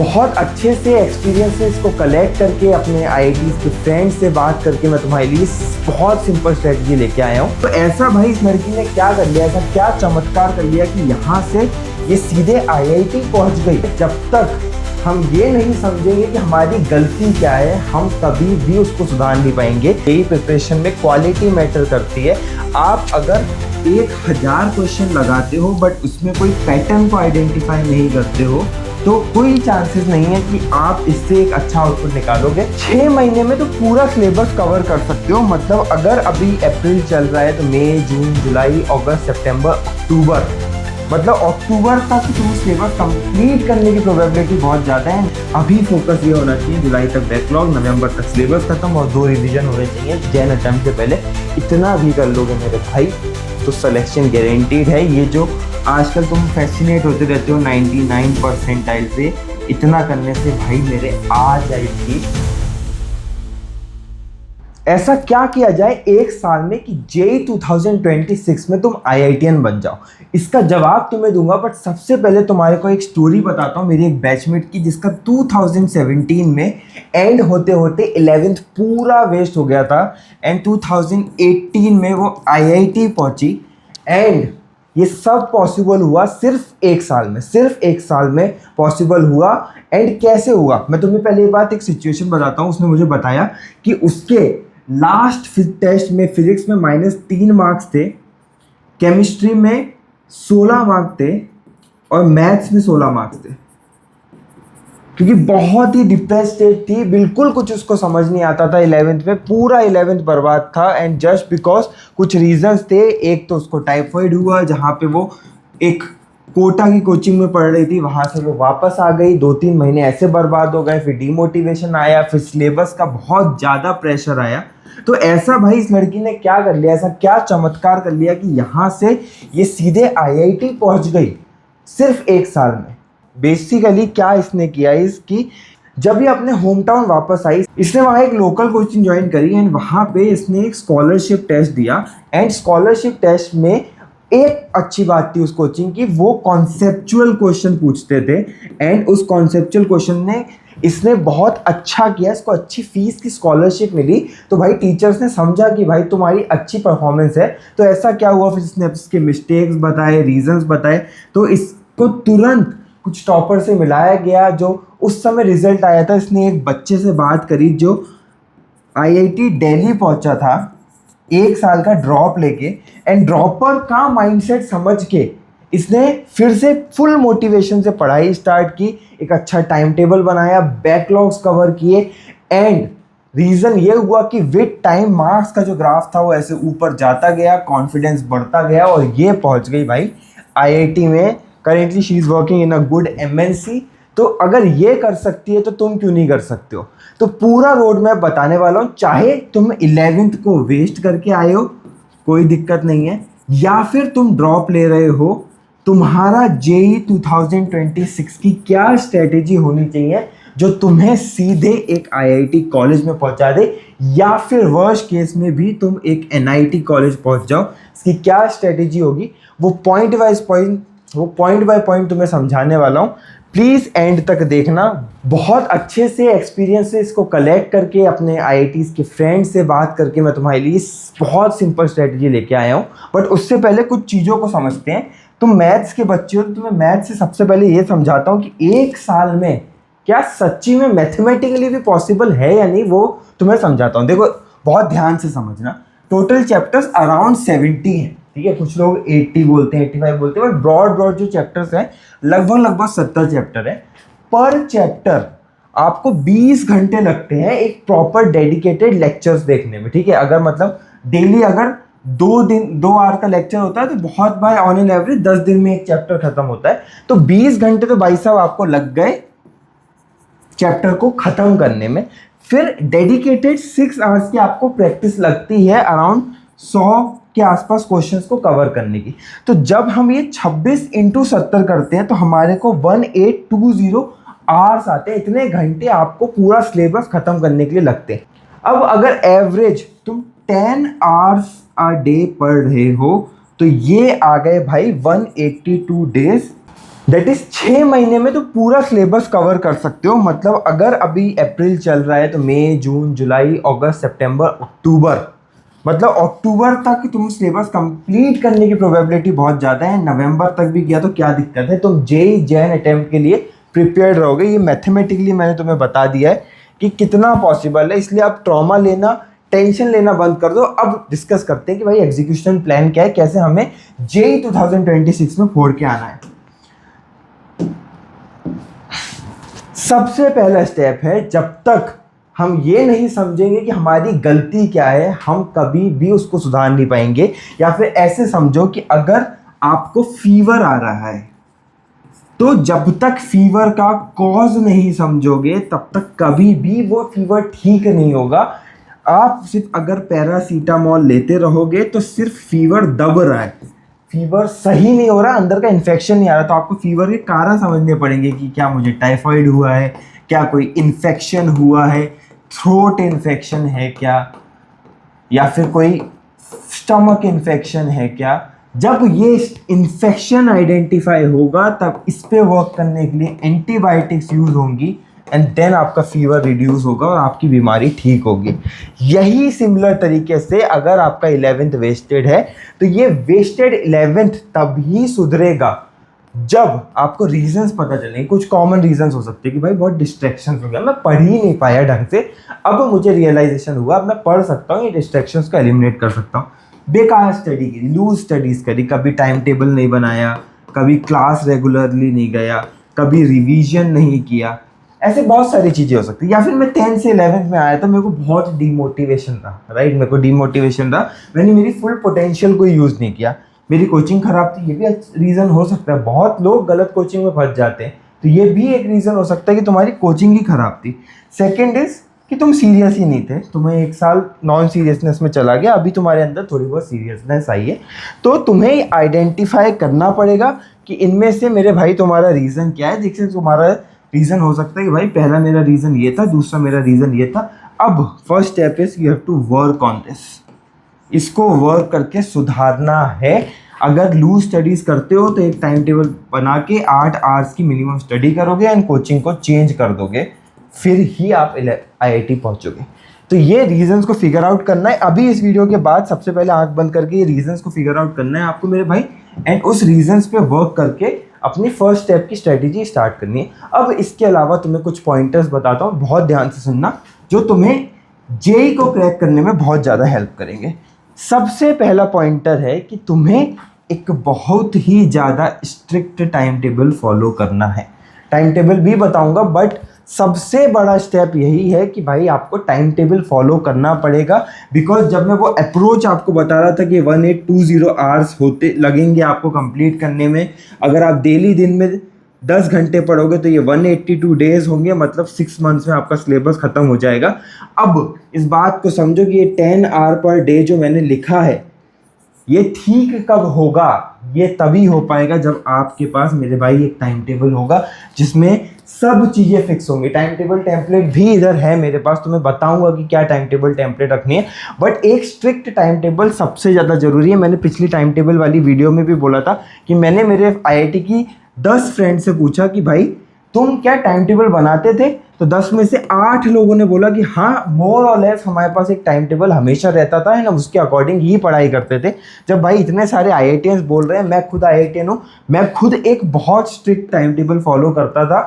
बहुत अच्छे से एक्सपीरियंसेस को कलेक्ट करके अपने आईआईटीज़ के फ्रेंड्स से बात करके मैं तुम्हारे लिए बहुत सिंपल स्ट्रेटजी लेके आया हूँ। तो ऐसा भाई इस लड़की ने क्या कर लिया, ऐसा क्या चमत्कार कर लिया कि यहाँ से ये सीधे आईआईटी पहुँच गई। जब तक हम ये नहीं समझेंगे कि हमारी गलती क्या है, हम कभी भी उसको सुधार नहीं पाएंगे। यही प्रिपरेशन में क्वालिटी मैटर करती है। आप अगर 1000 क्वेश्चन लगाते हो बट उसमें कोई पैटर्न को आइडेंटिफाई नहीं करते हो तो कोई चांसेस नहीं है कि आप इससे एक अच्छा आउटपुट निकालोगे। 6 महीने में तो पूरा सिलेबस कवर कर सकते हो। मतलब अगर अभी अप्रैल चल रहा है तो मई, जून, जुलाई, अगस्त, सितंबर, अक्टूबर, मतलब अक्टूबर तक तुम सिलेबस कंप्लीट करने की प्रोबेबिलिटी बहुत ज़्यादा है। अभी फोकस ये होना चाहिए जुलाई तक बैकलॉग, नवंबर तक सिलेबस खत्म और 2 रिवीजन होने चाहिए जैन अटेम्प्ट से पहले। इतना भी कर लोगे मेरे भाई तो सिलेक्शन गारंटीड है। ये जो आजकल तुम फैसिनेट होते रहते हो 99 परसेंटाइल से, इतना करने से भाई मेरे आ जाएगी। ऐसा क्या किया जाए एक साल में कि जेई 2026 में तुम आईआईटीएन बन जाओ? इसका जवाब तुम्हें दूंगा बट सबसे पहले तुम्हारे को एक स्टोरी बताता हूँ मेरी एक बैचमेट की, जिसका 2017 में एंड होते होते 11th पूरा वेस्ट हो गया था एंड 2018 में वो आईआईटी पहुंची। एंड ये सब पॉसिबल हुआ सिर्फ एक साल में, सिर्फ एक साल में पॉसिबल हुआ। एंड कैसे हुआ मैं तुम्हें पहले ये बात एक सिचुएशन बताता हूँ। उसने मुझे बताया कि उसके लास्ट टेस्ट में फिजिक्स में -3 मार्क्स थे, केमिस्ट्री में 16 मार्क्स थे और मैथ्स में 16 मार्क्स थे, क्योंकि बहुत ही डिप्रेस स्टेट थी, बिल्कुल कुछ उसको समझ नहीं आता था। 11th में पूरा 11th बर्बाद था एंड जस्ट बिकॉज कुछ रीजंस थे। एक तो उसको टाइफाइड हुआ जहाँ पे वो एक कोटा की कोचिंग में पढ़ रही थी, वहाँ से वो वापस आ गई। 2-3 महीने ऐसे बर्बाद हो गए, फिर डिमोटिवेशन आया, फिर सिलेबस का बहुत ज़्यादा प्रेशर आया। तो ऐसा भाई इस लड़की ने क्या कर लिया, ऐसा क्या चमत्कार कर लिया कि यहाँ से ये सीधे आईआईटी पहुँच गई सिर्फ एक साल में। बेसिकली क्या इसने किया इसकी, जब ये अपने होम टाउन वापस आई, इसने वहाँ एक लोकल कोचिंग ज्वाइन करी एंड वहाँ पे इसने एक स्कॉलरशिप टेस्ट दिया। एंड स्कॉलरशिप टेस्ट में एक अच्छी बात थी उस कोचिंग की, वो कॉन्सेप्चुअल क्वेश्चन पूछते थे एंड उस कॉन्सेप्चुअल क्वेश्चन ने इसने बहुत अच्छा किया, इसको अच्छी फीस की स्कॉलरशिप मिली। तो भाई टीचर्स ने समझा कि भाई तुम्हारी अच्छी परफॉर्मेंस है। तो ऐसा क्या हुआ, फिर इसने इसके मिस्टेक्स बताए, रीजंस बताए, तो इसको तुरंत कुछ टॉपर से मिलाया गया। जो उस समय रिजल्ट आया था, इसने एक बच्चे से बात करी जो आईआईटी दिल्ली पहुंचा था 1 साल का ड्रॉप लेके, एंड ड्रॉपर का माइंडसेट समझ के इसने फिर से फुल मोटिवेशन से पढ़ाई स्टार्ट की, एक अच्छा टाइम टेबल बनाया, बैकलॉग्स कवर किए। एंड रीज़न ये हुआ कि विद टाइम मार्क्स का जो ग्राफ था वो ऐसे ऊपर जाता गया, कॉन्फिडेंस बढ़ता गया और ये पहुंच गई भाई आईआईटी में। Currently she is working in a good MNC. तो अगर ये कर सकती है तो तुम क्यों नहीं कर सकते हो? तो पूरा रोड मैप बताने वाला हूँ। चाहे तुम 11th को वेस्ट करके आए हो कोई दिक्कत नहीं है, या फिर तुम ड्रॉप ले रहे हो, तुम्हारा जेई 2026 की क्या स्ट्रेटेजी होनी चाहिए जो तुम्हें सीधे एक आईआईटी कॉलेज में पहुंचा दे, या फिर वर्स्ट केस में भी तुम एक एनआईटी कॉलेज पहुंच जाओ। इसकी क्या स्ट्रेटेजी होगी वो पॉइंट बाय पॉइंट तुम्हें समझाने वाला हूँ। प्लीज़ एंड तक देखना। बहुत अच्छे से एक्सपीरियंसेस को कलेक्ट करके अपने आईआईटीज़ के फ्रेंड्स से बात करके मैं तुम्हारे लिए बहुत सिंपल स्ट्रेटजी लेके आया हूँ। बट उससे पहले कुछ चीज़ों को समझते हैं। तुम मैथ्स के बच्चे हो तो तुम्हें मैथ्स से सबसे पहले ये समझाता हूँ कि एक साल में क्या सच्ची में मैथमेटिकली भी पॉसिबल है या नहीं, वो तुम्हें समझाता हूँ। देखो बहुत ध्यान से समझना। टोटल चैप्टर्स अराउंड 70 हैं, ठीक है। कुछ लोग 80 बोलते हैं, 85 बोलते हैं, बट ब्रॉड जो चैप्टर्स हैं लगभग 70 चैप्टर है। पर चैप्टर आपको 20 घंटे लगते हैं एक प्रॉपर डेडिकेटेड लेक्चर्स देखने में, ठीक है। अगर मतलब डेली अगर 2 आवर का लेक्चर होता है तो बहुत बार ऑन एन एवरेज 10 दिन में एक चैप्टर खत्म होता है। तो 20 घंटे तो भाई साहब आपको लग गए चैप्टर को खत्म करने में। फिर डेडिकेटेड 6 आवर्स की आपको प्रैक्टिस लगती है अराउंड 100 के आसपास क्वेश्चंस को कवर करने की। तो जब हम ये 26 × 70 करते हैं तो हमारे को 1820 आवर्स आते हैं। इतने घंटे आपको पूरा सिलेबस खत्म करने के लिए लगते हैं। अब अगर एवरेज तुम 10 आवर्स डे पढ़ रहे हो तो ये आ गए भाई 182 डेज दैट इज 6 महीने में तो पूरा सिलेबस कवर कर सकते हो। मतलब अगर अभी अप्रैल चल रहा है तो मई, जून, जुलाई, अगस्त, सितंबर, अक्टूबर, मतलब अक्टूबर तक तुम सिलेबस कंप्लीट करने की प्रोबेबिलिटी बहुत ज़्यादा है। नवंबर तक भी किया तो क्या दिक्कत है, तुम जेई जैन अटेम्प्ट के लिए प्रिपेयर्ड रहोगे। ये मैथमेटिकली मैंने तुम्हें बता दिया है कि कितना पॉसिबल है, इसलिए आप ट्रॉमा लेना, टेंशन लेना बंद कर दो। अब डिस्कस करते हैं कि भाई एग्जीक्यूशन प्लान क्या है, कैसे हमें जेई 2026 में फोड़ के आना है। सबसे पहला स्टेप है, जब तक हम ये नहीं समझेंगे कि हमारी गलती क्या है, हम कभी भी उसको सुधार नहीं पाएंगे। या फिर ऐसे समझो कि अगर आपको फीवर आ रहा है तो जब तक फीवर का कॉज नहीं समझोगे तब तक कभी भी वो फीवर ठीक नहीं होगा। आप सिर्फ अगर पैरासीटामोल लेते रहोगे तो सिर्फ फीवर दब रहा है, फीवर सही नहीं हो रहा, अंदर का इन्फेक्शन नहीं आ रहा, तो आपको फीवर के कारण समझने पड़ेंगे कि क्या मुझे टाइफाइड हुआ है, क्या कोई इन्फेक्शन हुआ है, थ्रोट इन्फेक्शन है क्या, या फिर कोई स्टमक इन्फेक्शन है क्या। जब ये इन्फेक्शन आइडेंटिफाई होगा तब इस पे वर्क करने के लिए एंटीबायोटिक्स यूज होंगी एंड देन आपका फीवर रिड्यूस होगा और आपकी बीमारी ठीक होगी। यही सिमिलर तरीके से अगर आपका 11th वेस्टेड है तो ये वेस्टेड 11th तभी सुधरेगा जब आपको रीजंस पता चलेंगे। कुछ कॉमन रीजंस हो सकते हैं कि भाई बहुत डिस्ट्रैक्शंस हो गया, मैं पढ़ ही नहीं पाया ढंग से, अब मुझे रियलाइजेशन हुआ, अब मैं पढ़ सकता हूँ, ये डिस्ट्रैक्शंस को एलिमिनेट कर सकता हूँ। बेकार स्टडी की, लूज स्टडीज करी, कभी टाइम टेबल नहीं बनाया, कभी क्लास रेगुलरली नहीं गया, कभी रिवीजन नहीं किया, ऐसे बहुत सारी चीज़ें हो सकती है। या फिर मैं 10th से 11th में आया तो मेरे को बहुत डिमोटिवेशन रहा, राइट, मेरे को डिमोटिवेशन रहा, मैंने मेरी फुल पोटेंशियल को यूज़ नहीं किया, मेरी कोचिंग खराब थी, ये भी रीज़न हो सकता है। बहुत लोग गलत कोचिंग में फंस जाते हैं, तो ये भी एक रीज़न हो सकता है कि तुम्हारी कोचिंग ही खराब थी। सेकेंड इज कि तुम सीरियस ही नहीं थे, तुम्हें एक साल नॉन सीरियसनेस में चला गया, अभी तुम्हारे अंदर थोड़ी बहुत सीरियसनेस आई है, तो तुम्हें आइडेंटिफाई करना पड़ेगा कि इनमें से मेरे भाई तुम्हारा रीज़न क्या है। जिससे तुम्हारा रीज़न हो सकता है कि भाई पहला मेरा रीज़न ये था, दूसरा मेरा रीज़न ये था। अब first step is you have to work on this, इसको वर्क करके सुधारना है। अगर लूज स्टडीज़ करते हो तो एक टाइम टेबल बना के 8 आवर्स की मिनिमम स्टडी करोगे एंड कोचिंग को चेंज कर दोगे, फिर ही आप IIT पहुंचोगे। तो ये रीजंस को फिगर आउट करना है। अभी इस वीडियो के बाद सबसे पहले आंख बंद करके ये रीजंस को फिगर आउट करना है आपको मेरे भाई, एंड उस रीजंस पे वर्क करके अपनी फर्स्ट स्टेप की स्ट्रेटेजी स्टार्ट करनी है। अब इसके अलावा तुम्हें कुछ पॉइंटर्स बताता हूँ, बहुत ध्यान से सुनना, जो तुम्हें जेई को क्रैक करने में बहुत ज़्यादा हेल्प करेंगे। सबसे पहला पॉइंटर है कि तुम्हें एक बहुत ही ज़्यादा स्ट्रिक्ट टाइम टेबल फॉलो करना है। टाइम टेबल भी बताऊंगा, बट सबसे बड़ा स्टेप यही है कि भाई आपको टाइम टेबल फॉलो करना पड़ेगा। बिकॉज जब मैं वो अप्रोच आपको बता रहा था कि 1820 आवर्स होते लगेंगे आपको कंप्लीट करने में, अगर आप डेली दिन में 10 घंटे पढ़ोगे तो ये 182 डेज होंगे, मतलब 6 मंथ्स में आपका सिलेबस खत्म हो जाएगा। अब इस बात को समझो कि ये 10 आवर पर डे जो मैंने लिखा है ये ठीक कब होगा, ये तभी हो पाएगा जब आपके पास मेरे भाई एक टाइम टेबल होगा जिसमें सब चीज़ें फिक्स होंगी। टाइम टेबल टेम्पलेट भी इधर है मेरे पास, तो मैं बताऊंगा कि क्या टाइम टेबल टेम्पलेट रखनी है, बट एक स्ट्रिक्ट टाइम टेबल सबसे ज़्यादा ज़रूरी है। मैंने पिछली टाइम टेबल वाली वीडियो में भी बोला था कि मैंने मेरे IIT की 10 फ्रेंड से पूछा कि भाई तुम क्या टाइम टेबल बनाते थे, तो 10 में से 8 लोगों ने बोला कि हाँ, मोर और लेस हमारे पास एक टाइम टेबल हमेशा रहता था, है ना, उसके अकॉर्डिंग ही पढ़ाई करते थे। जब भाई इतने सारे IITians बोल रहे हैं, मैं खुद IITian हूँ, मैं खुद एक बहुत स्ट्रिक्ट टाइम टेबल फॉलो करता था,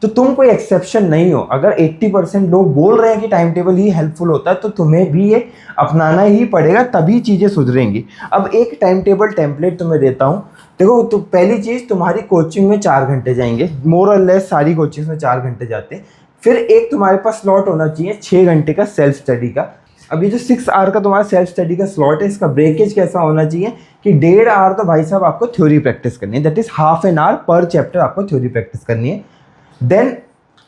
तो तुम कोई एक्सेप्शन नहीं हो। अगर 80% लोग बोल रहे हैं कि टाइम टेबल ही हेल्पफुल होता है, तो तुम्हें भी ये अपनाना ही पड़ेगा, तभी चीज़ें सुधरेंगी। अब एक टाइम टेबल टेम्पलेट तुम्हें देता हूँ। देखो, तो पहली चीज़, तुम्हारी कोचिंग में 4 घंटे जाएंगे, मोर और लेस सारी कोचिंग में 4 घंटे जाते हैं। फिर एक तुम्हारे पास स्लॉट होना चाहिए 6 घंटे का सेल्फ स्टडी का। अब ये जो 6 आवर का तुम्हारा सेल्फ स्टडी का स्लॉट है, इसका ब्रेकेज कैसा होना चाहिए कि 1.5 आवर तो भाई साहब आपको थ्योरी प्रैक्टिस करनी है, that is half an hour पर चैप्टर आपको थ्योरी प्रैक्टिस करनी है। देन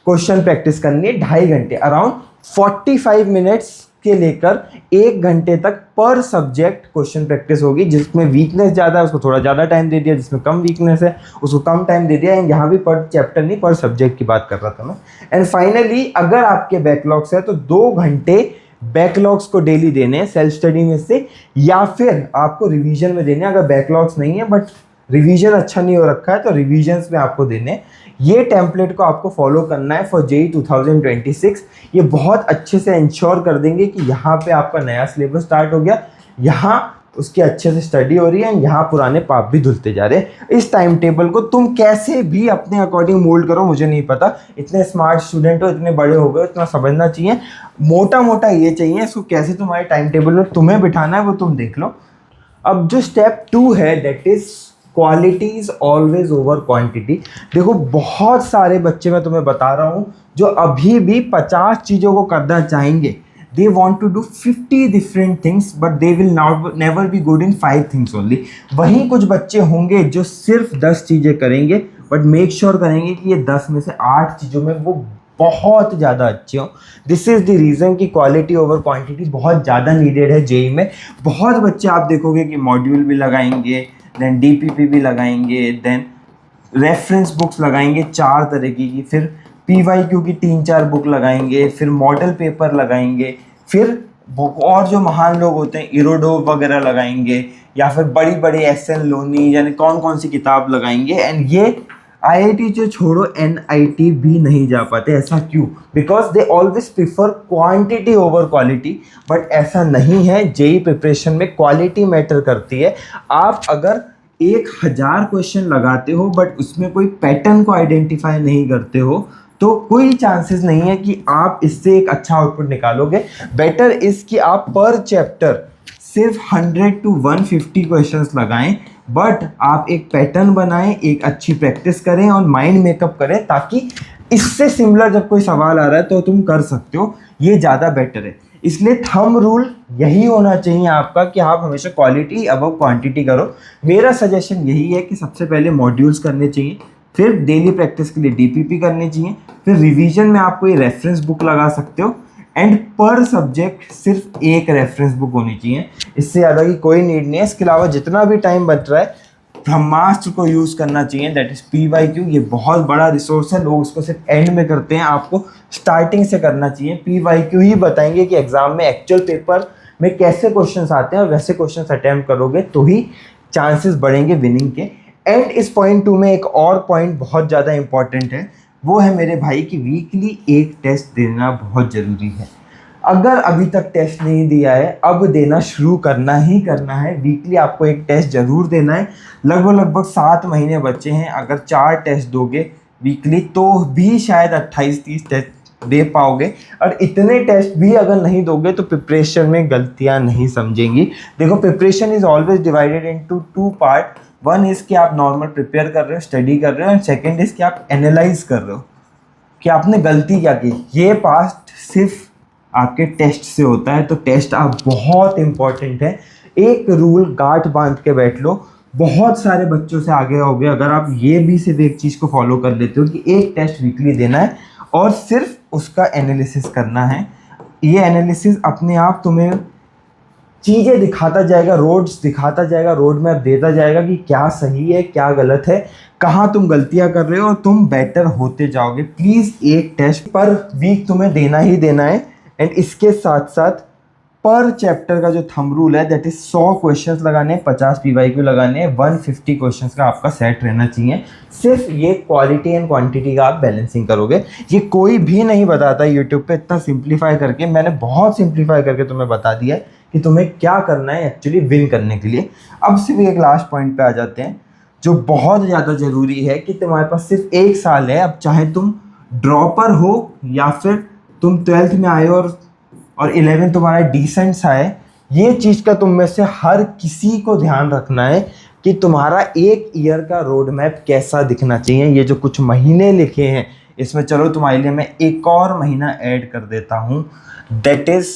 क्वेश्चन प्रैक्टिस करनी है 2.5 घंटे, अराउंड 45 मिनट्स के लेकर 1 घंटे तक पर सब्जेक्ट क्वेश्चन प्रैक्टिस होगी। जिसमें वीकनेस ज़्यादा है उसको थोड़ा ज़्यादा टाइम दे दिया, जिसमें कम वीकनेस है उसको कम टाइम दे दिया। एंड यहाँ भी पर चैप्टर नहीं, पर सब्जेक्ट की बात कर रहा था मैं। एंड फाइनली, अगर आपके बैकलॉग्स है तो 2 घंटे बैकलॉग्स को डेली देने हैं सेल्फ स्टडी में से, या फिर आपको रिवीजन में देने हैं। अगर बैकलॉग्स नहीं है बट रिवीजन अच्छा नहीं हो रखा है तो रिवीजन्स में आपको देने। ये टेम्पलेट को आपको फॉलो करना है फॉर जेई 2026। ये बहुत अच्छे से इंश्योर कर देंगे कि यहाँ पे आपका नया सिलेबस स्टार्ट हो गया, यहाँ उसकी अच्छे से स्टडी हो रही है, यहाँ पुराने पाप भी धुलते जा रहे हैं। इस टाइम टेबल को तुम कैसे भी अपने अकॉर्डिंग मोल्ड करो, मुझे नहीं पता, इतने स्मार्ट स्टूडेंट हो, इतने बड़े हो गए, इतना समझना चाहिए। मोटा मोटा ये चाहिए, इसको कैसे तुम्हारे टाइम टेबल में तुम्हें बिठाना है वो तुम देख लो। अब जो स्टेप 2 है that is quality is always over quantity. देखो बहुत सारे बच्चे, मैं तुम्हें बता रहा हूँ, जो अभी भी 50 चीज़ों को करना चाहेंगे, they want to do 50 different things but they will never be good in 5 things only। वहीं कुछ बच्चे होंगे जो सिर्फ 10 चीज़ें करेंगे बट मेक श्योर करेंगे कि ये 10 में से 8 चीज़ों में वो बहुत ज़्यादा अच्छे हों। दिस इज़ द रीज़न कि क्वालिटी ओवर क्वांटिटी बहुत ज़्यादा नीडेड है जेई में। बहुत बच्चे आप देखोगे कि मॉड्यूल भी लगाएंगे, देन डीपीपी भी लगाएंगे, देन रेफरेंस बुक्स लगाएंगे 4 तरह की, फिर PYQ की 3-4 बुक लगाएंगे, फिर मॉडल पेपर लगाएंगे, फिर और जो महान लोग होते हैं इरोडोव वगैरह लगाएंगे, या फिर बड़ी बड़ी SN लोनी, यानी कौन कौन सी किताब लगाएंगे। एंड ये IIT जो छोड़ो NIT भी नहीं जा पाते। ऐसा क्यों? Because they always prefer quantity over quality. But ऐसा नहीं है, जेई प्रिपरेशन में क्वालिटी मैटर करती है। आप अगर 1000 क्वेश्चन लगाते हो बट उसमें कोई पैटर्न को आइडेंटिफाई नहीं करते हो तो कोई चांसेस नहीं है कि आप इससे एक अच्छा आउटपुट निकालोगे। बेटर इज कि आप पर चैप्टर सिर्फ 100 to 150 क्वेश्चंस लगाएं, बट आप एक पैटर्न बनाएं, एक अच्छी प्रैक्टिस करें और माइंड मेकअप करें, ताकि इससे सिमिलर जब कोई सवाल आ रहा है तो तुम कर सकते हो। ये ज़्यादा बेटर है। इसलिए थंब रूल यही होना चाहिए आपका कि आप हमेशा क्वालिटी अबव क्वांटिटी करो। मेरा सजेशन यही है कि सबसे पहले मॉड्यूल्स करने चाहिए, फिर डेली प्रैक्टिस के लिए डीपीपी करनी चाहिए, फिर रिवीजन में आप कोई रेफरेंस बुक लगा सकते हो, एंड पर सब्जेक्ट सिर्फ एक रेफरेंस बुक होनी चाहिए। इससे ज़्यादा की कोई नीड नहीं है। इसके अलावा जितना भी टाइम बच रहा है ब्रह्मास्त्र को यूज़ करना चाहिए, दैट इज़ PYQ। ये बहुत बड़ा रिसोर्स है, लोग इसको सिर्फ एंड में करते हैं, आपको स्टार्टिंग से करना चाहिए। PYQ ही बताएंगे कि एग्जाम में एक्चुअल पेपर में कैसे क्वेश्चंस आते हैं, और वैसे क्वेश्चंस अटैम्प्ट करोगे तो ही चांसेस बढ़ेंगे विनिंग के। एंड इस पॉइंट 2 में एक और पॉइंट बहुत ज़्यादा इंपॉर्टेंट है, वो है मेरे भाई कि वीकली एक टेस्ट देना बहुत ज़रूरी है। अगर अभी तक टेस्ट नहीं दिया है, अब देना शुरू करना ही करना है। वीकली आपको एक टेस्ट ज़रूर देना है। लगभग 7 महीने बचे हैं। अगर 4 टेस्ट दोगे वीकली तो भी शायद 28-30 टेस्ट दे पाओगे, और इतने टेस्ट भी अगर नहीं दोगे तो प्रिपरेशन में गलतियां नहीं समझेंगी। देखो, preparation is always divided into 2 part. One is कि आप नॉर्मल प्रिपेयर कर रहे हो, स्टडी कर रहे हो, एंड सेकेंड इज़ कि आप एनालाइज कर रहे हो कि आपने गलती क्या की। ये पास्ट सिर्फ आपके टेस्ट से होता है, तो टेस्ट आप बहुत इंपॉर्टेंट है। एक रूल गांठ बांध के बैठ लो, बहुत सारे बच्चों से आगे होगे अगर आप ये भी सिर्फ एक चीज़ को फॉलो कर लेते हो कि एक टेस्ट वीकली देना है और सिर्फ उसका एनालिसिस करना है। ये एनालिसिस अपने आप तुम्हें चीज़ें दिखाता जाएगा, रोड्स दिखाता जाएगा, रोड मैप देता जाएगा कि क्या सही है, क्या गलत है, कहाँ तुम गलतियाँ कर रहे हो, और तुम बेटर होते जाओगे। प्लीज़ एक टेस्ट पर वीक तुम्हें देना ही देना है। एंड इसके साथ साथ पर चैप्टर का जो थंब रूल है दैट इज 100 क्वेश्चंस लगाने हैं, 50 PYQ लगाने हैं, 150 क्वेश्चंस का आपका सेट रहना चाहिए। सिर्फ ये क्वालिटी एंड क्वांटिटी का आप बैलेंसिंग करोगे। ये कोई भी नहीं बताता यूट्यूब पे इतना सिंप्लीफाई करके। मैंने बहुत सिंप्लीफाई करके तुम्हें बता दिया है कि तुम्हें क्या करना है एक्चुअली विन करने के लिए। अब सिर्फ एक लास्ट पॉइंट पे आ जाते हैं जो बहुत ज़्यादा ज़रूरी है कि तुम्हारे पास सिर्फ 1 साल है। अब चाहे तुम ड्रॉपर हो या फिर तुम 12th में आए और 11 तुम्हारा डिसेंट सा है, ये चीज़ का तुम में से हर किसी को ध्यान रखना है कि तुम्हारा 1 ईयर का रोड मैप कैसा दिखना चाहिए। ये जो कुछ महीने लिखे हैं इसमें चलो तुम्हारे लिए मैं एक और महीना ऐड कर देता हूँ, दैट इज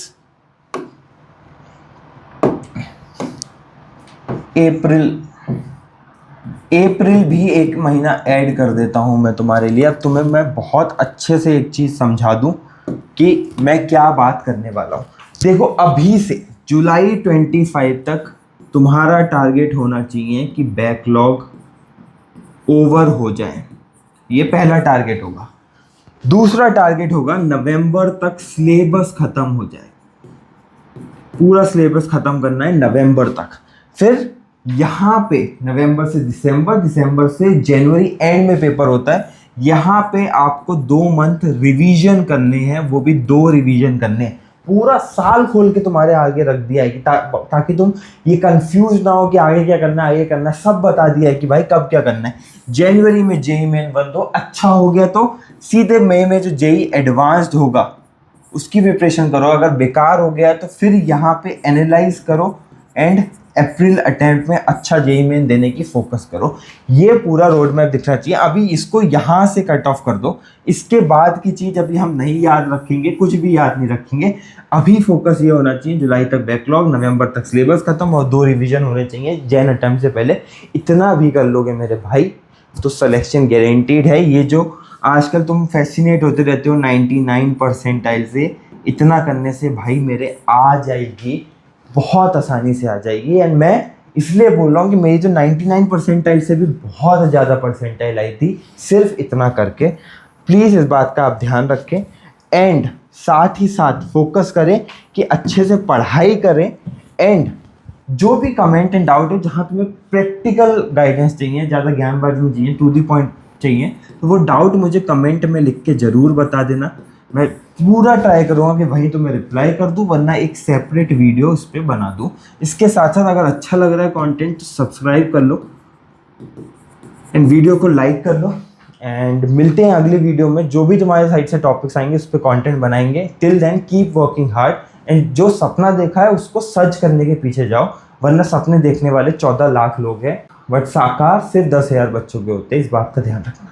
अप्रैल भी एक महीना ऐड कर देता हूँ मैं तुम्हारे लिए। अब तुम्हें मैं बहुत अच्छे से एक चीज़ समझा दूँ कि मैं क्या बात करने वाला हूँ। देखो, अभी से जुलाई 25 तक तुम्हारा टारगेट होना चाहिए कि बैकलॉग ओवर हो जाए। ये पहला टारगेट होगा। दूसरा टारगेट होगा नवंबर तक सिलेबस खत्म हो जाए। पूरा सिलेबस खत्म करना है नवंबर तक। फिर यहाँ पे नवंबर से दिसंबर, दिसंबर से जनवरी एंड में पेपर होता है। यहाँ पे आपको 2 मंथ रिवीजन करने हैं, वो भी 2 रिवीजन करने हैं। पूरा साल खोल के तुम्हारे आगे रख दिया है कि ताकि तुम ये कंफ्यूज ना हो कि आगे क्या करना है, आगे करना है। सब बता दिया है कि भाई कब क्या करना है। जनवरी में जेई मेन 1 दो, अच्छा हो गया तो सीधे मई में जो जेई एडवांस्ड होगा उसकी प्रिपरेशन करो। अगर बेकार हो गया तो फिर यहाँ पे एनालाइज करो एंड अप्रैल अटेम्प्ट में अच्छा जेई मेन देने की फोकस करो। ये पूरा रोड मैप दिखना चाहिए। अभी इसको यहाँ से कट ऑफ कर दो, इसके बाद की चीज़ अभी हम नहीं याद रखेंगे, कुछ भी याद नहीं रखेंगे। अभी फोकस ये होना चाहिए जुलाई तक बैकलॉग, नवंबर तक सिलेबस खत्म और 2 रिवीजन होने चाहिए जैन अटेम्प्ट से पहले। इतना भी कर लोगे मेरे भाई तो सिलेक्शन गारंटीड है। ये जो आजकल तुम फैसिनेट होते रहते हो 99 परसेंटाइल से, इतना करने से भाई मेरे आ जाएगी, बहुत आसानी से आ जाएगी। एंड मैं इसलिए बोल रहा हूँ कि मेरी जो 99 परसेंटाइल से भी बहुत ज़्यादा परसेंटाइल आई थी सिर्फ इतना करके। प्लीज़ इस बात का आप ध्यान रखें एंड साथ ही साथ फोकस करें कि अच्छे से पढ़ाई करें। एंड जो भी कमेंट एंड डाउट हो, जहाँ तुम्हें प्रैक्टिकल गाइडेंस चाहिए, ज़्यादा ज्ञानबाजी नहीं चाहिए, टू दी पॉइंट चाहिए, तो वो डाउट मुझे कमेंट में लिख के ज़रूर बता देना। मैं पूरा ट्राई करूँगा कि वहीं तो मैं रिप्लाई कर दूँ, वरना एक सेपरेट वीडियो उस पर बना दूँ। इसके साथ साथ अगर अच्छा लग रहा है कंटेंट तो सब्सक्राइब कर लो एंड वीडियो को लाइक कर लो। एंड मिलते हैं अगले वीडियो में। जो भी तुम्हारे साइड से टॉपिक्स आएंगे उस पर कंटेंट बनाएंगे। Till then keep working hard and जो सपना देखा है उसको सच करने के पीछे जाओ, वरना सपने देखने वाले 14 लाख लोग हैं बट साकार सिर्फ 10,000 बच्चों के होते हैं। इस बात का ध्यान रखना।